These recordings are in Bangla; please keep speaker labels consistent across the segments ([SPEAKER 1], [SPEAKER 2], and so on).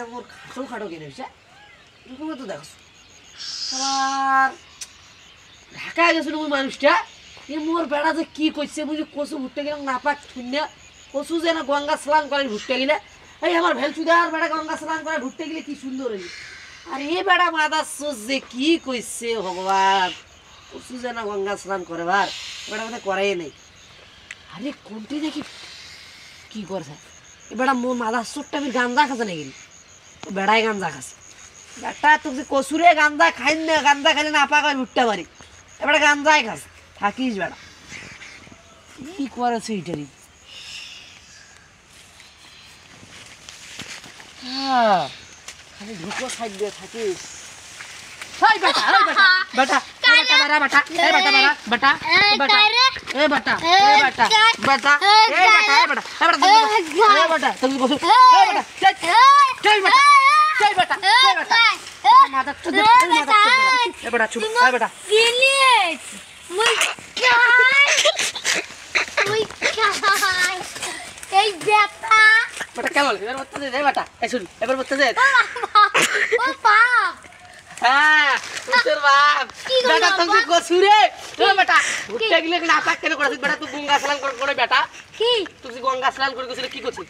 [SPEAKER 1] মোর খাটো খাটো কেনে এরকম তো দেখো আবার ঢাকায় গেছিল ওই মানুষটা মোর বেড়া যে কি করছে বুঝি কচু ঘুরতে গেলাম না পাক শূন্য কচু যে না গঙ্গা স্নান করে ঘুরতে গেলে এই আমার ভেলচুদার বেড়া গঙ্গা স্নান করে ঘুরতে গেলে কি সুন্দর হয়েছে আর এ বেড়া মাদা সোচ যে কি কইছে ভগবান কচু যে না গঙ্গা স্নান করে বার বেড়া মধ্যে করাই নেই আরে কোনটি দেখি কি করছে বেড়া মোর মাদা চোটটা আমি গান্দা খাচ্ছে নাকি বেড়াই গান্দা খাচ্ছে বেটা তুই কচুরে গান্দা খাই না গান্দা খাইলে না পাকা উঠতে পারি এবারে গান্দাই খাস থাকিস বেড়া কি করেছে এটারই খালি ঢুকো সাইড দিয়ে থাকিস গঙ্গা স্নান করে কি করছিস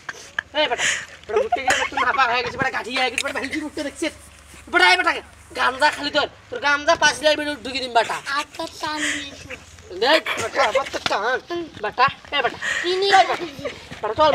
[SPEAKER 1] গামজা খালি তোর গামজা পাঁচ ঢুকি দিন বাটা বেটা চল